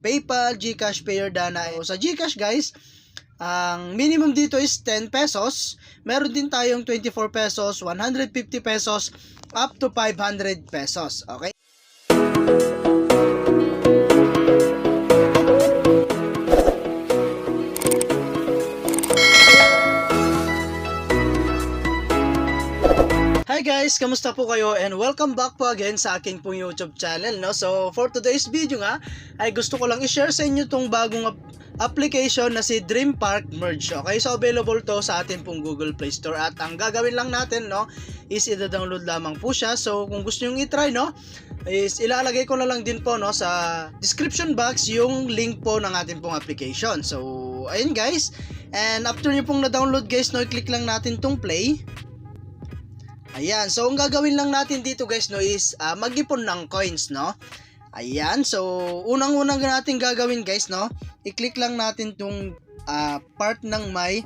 PayPal, GCash, Payer, Dana. So, sa GCash guys, ang minimum dito is 10 pesos. Meron din tayong 24 pesos, 150 pesos, up to 500 pesos. Okay? Hi guys, kamusta po kayo and welcome back po again sa aking pong YouTube channel, no? So for today's video nga ay gusto ko lang i-share sa inyo tong bagong application na si Dream Park Merge. Okay, so available to sa atin pong Google Play Store at ang gagawin lang natin, no, is i-download lamang po siya. So kung gusto niyo i-try, no, is ilalagay ko na lang din po, no, sa description box yung link po ng ating pong application. So ayun guys, and after niyo pong na-download guys, no, i-click lang natin tong play. Ayan, so ang gagawin lang natin dito guys, no, is mag-ipon ng coins, no. Ayan, so unang-unang natin gagawin guys, no, i-click lang natin tong part ng my.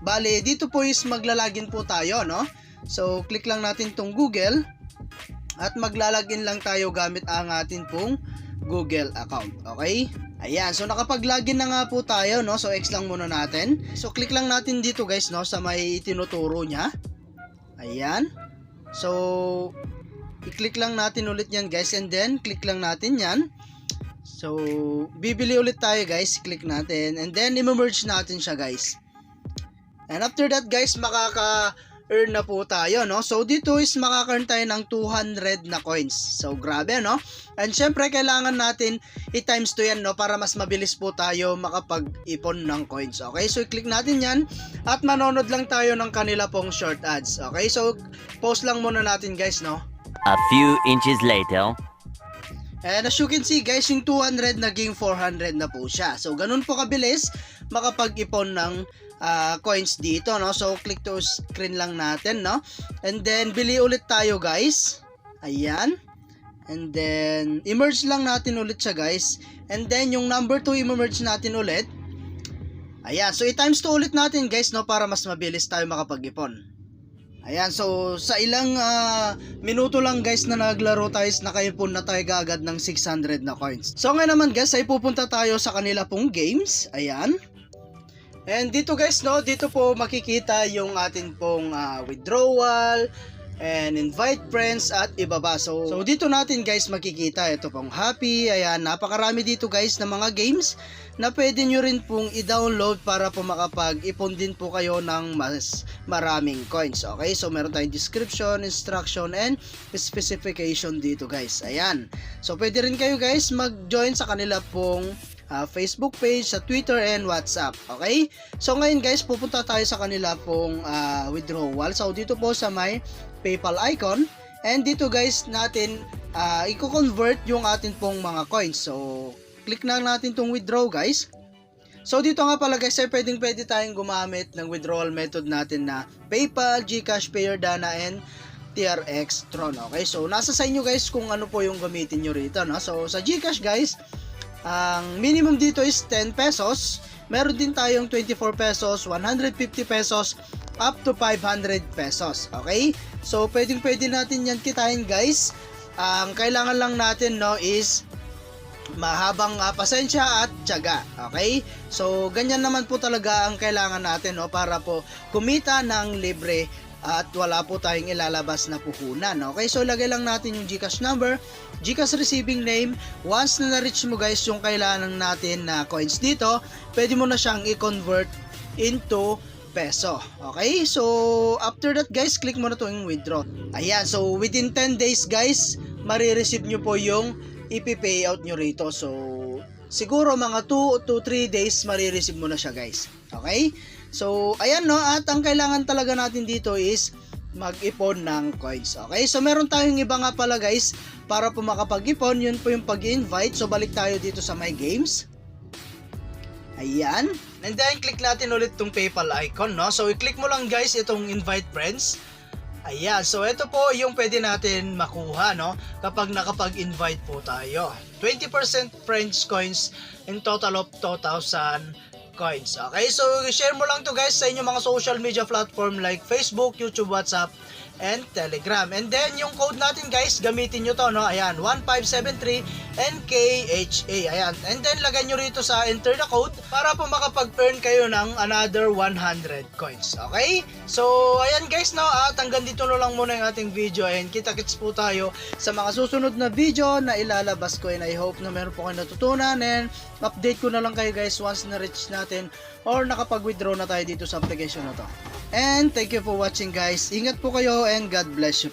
Bale, dito po is maglalagin po tayo, no. So click lang natin tong Google at maglalagin lang tayo gamit ang atin pong Google account. Okay? Ayan, so nakapag-login na nga po tayo, no. So X lang muna natin. So click lang natin dito guys, no, sa may tinuturo niya. Ayan. So i-click lang natin ulit yan guys, and then click lang natin yan. So bibili ulit tayo guys, click natin, and then i-merge natin siya guys. And after that guys, makaka-earn na po tayo, no. So dito is makaka-earn tayo ng 200 na coins. So grabe, no. And syempre kailangan natin i-times 2 yan, no, para mas mabilis po tayo makapag-ipon ng coins. Okay, so i-click natin yan at manonood lang tayo ng kanila pong short ads. Okay, so pause lang muna natin guys, no. A few inches later. And as you can see guys, yung 200 naging 400 na po siya. So ganun po kabilis makapag-ipon ng coins dito, no. So click to screen lang natin, no. And then bili ulit tayo guys. Ayan. And then i-merge lang natin ulit siya guys. And then yung number 2 i-merge natin ulit. Ayan, so i-times 2 ulit natin guys, no, para mas mabilis tayo makapag-ipon. Ayan, so sa ilang minuto lang guys na naglaro tayo, nakaipon na tayo agad ng 600 na coins. So ngayon naman guys, ay pupunta tayo sa kanila pong games. Ayan. And dito guys, no, dito po makikita yung atin pong withdrawal and invite friends at iba pa. So dito natin guys makikita ito pong happy. Ayan, napakarami dito guys na mga games na pwede nyo rin pong i-download para po makapag-ipon din po kayo ng mas maraming coins. Okay, so meron tayong description, instruction, and specification dito guys. Ayan, so pwede rin kayo guys mag-join sa kanila pong Facebook page, sa Twitter, and WhatsApp. Okay, so ngayon guys, pupunta tayo sa kanila pong withdrawal. So dito po sa may PayPal icon, and dito guys natin i-convert yung atin pong mga coins. So click na natin tong withdraw guys. So dito nga pala guys, ay pwede tayong gumamit ng withdrawal method natin na PayPal, GCash, Payer, Dana, and TRX Tron. Okay, so nasa sa inyo guys kung ano po yung gamitin nyo rito, no? So sa GCash guys, ang minimum dito is 10 pesos. Meron din tayong 24 pesos, 150 pesos, up to 500 pesos. Okay, so pwede natin yan kitain guys. Ang kailangan lang natin, no, is mahabang pasensya at tiyaga. Okay, so ganyan naman po talaga ang kailangan natin, no, para po kumita ng libre at wala po tayong ilalabas na puhunan. Okay, so lagay lang natin yung GCash number, GCash receiving name. Once na na-reach mo guys yung kailangan natin na coins dito, pwede mo na siyang i-convert into peso. Okay, so after that guys, click mo na to yung withdraw. Ayan, so within 10 days guys, marireceive nyo po yung ipi-payout nyo rito. So siguro mga 2 to 3 days marireceive mo na siya guys. Okay, so ayan, no, at ang kailangan talaga natin dito is mag-ipon ng coins. Okay, so meron tayong iba nga pala guys para po makapag-ipon. Yun po yung pag-invite. So balik tayo dito sa my games. Ayan, and then click natin ulit tong PayPal icon, no. So i-click mo lang guys itong invite friends. Ayan, so ito po yung pwede natin makuha, no, kapag nakapag-invite po tayo. 20% friends coins in total of 2,000 coins. Okay, so share mo lang to guys sa inyong mga social media platform like Facebook, YouTube, WhatsApp, and Telegram. And then yung code natin guys, gamitin nyo to, no? Ayan, 1573 NKHA. Ayan. And then lagay nyo rito sa enter the code para po makapag-earn kayo ng another 100 coins. Okay? So, ayan guys, no? At hanggang dito na lang muna yung ating video. And kita-kits po tayo sa mga susunod na video na ilalabas ko. And I hope na meron po kayo natutunan. And update ko na lang kayo guys once na-reach natin or nakapag-withdraw na tayo dito sa application na to. And thank you for watching guys. Ingat po kayo and God bless you po.